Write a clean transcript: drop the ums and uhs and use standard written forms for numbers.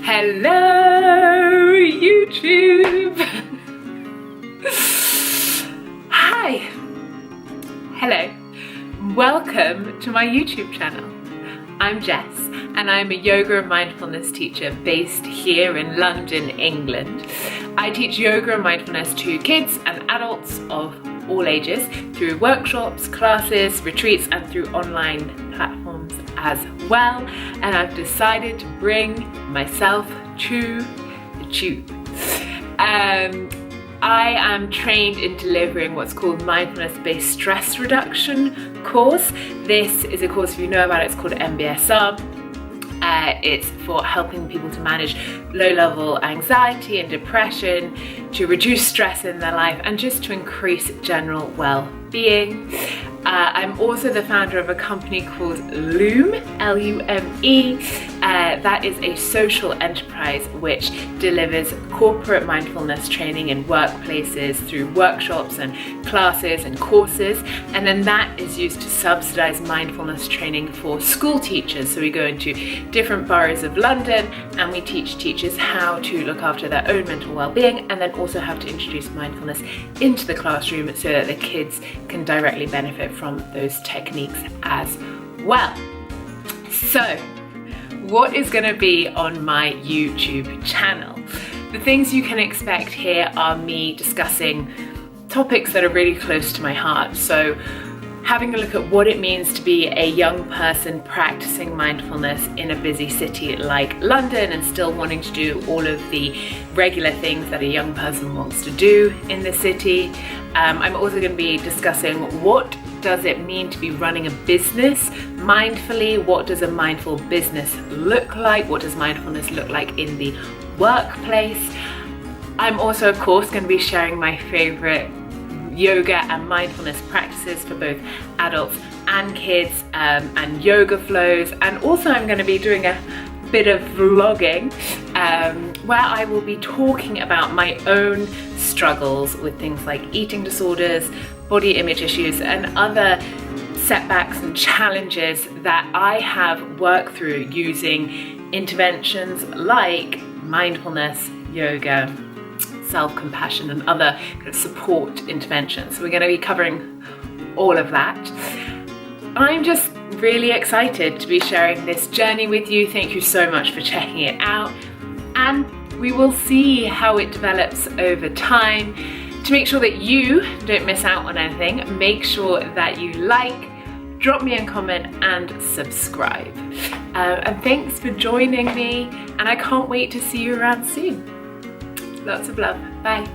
Hello, YouTube! Hi! Hello. Welcome to my YouTube channel. I'm Jess and I'm a yoga and mindfulness teacher based here in London, England. I teach yoga and mindfulness to kids and adults of all ages through workshops, classes, retreats and through online platforms as well. And I've decided to bring myself to the tube. I am trained in delivering what's called mindfulness-based stress reduction course. This is a course, if you know about it, it's called MBSR. It's for helping people to manage low-level anxiety and depression, to reduce stress in their life, and just to increase general well-being. I'm also the founder of a company called Lume, L-U-M-E. That is a social enterprise which delivers corporate mindfulness training in workplaces through workshops and classes and courses, and then that is used to subsidize mindfulness training for school teachers. So we go into different boroughs of London and we teach teachers how to look after their own mental well-being, and then also how to introduce mindfulness into the classroom so that the kids can directly benefit from those techniques as well. So, what is going to be on my YouTube channel? The things you can expect here are me discussing topics that are really close to my heart. So, having a look at what it means to be a young person practicing mindfulness in a busy city like London and still wanting to do all of the regular things that a young person wants to do in the city. I'm also going to be discussing what does it mean to be running a business mindfully? What does a mindful business look like? What does mindfulness look like in the workplace? I'm also, of course, going to be sharing my favorite yoga and mindfulness practices for both adults and kids, and yoga flows. And also I'm going to be doing a bit of vlogging where I will be talking about my own struggles with things like eating disorders, body image issues and other setbacks and challenges that I have worked through using interventions like mindfulness, yoga, self-compassion and other kind of support interventions. So we're going to be covering all of that. I'm just really excited to be sharing this journey with you. Thank you so much for checking it out, and we will see how it develops over time. To make sure that you don't miss out on anything, make sure that you like, drop me a comment and subscribe. And thanks for joining me, and I can't wait to see you around soon. Lots of love. Bye.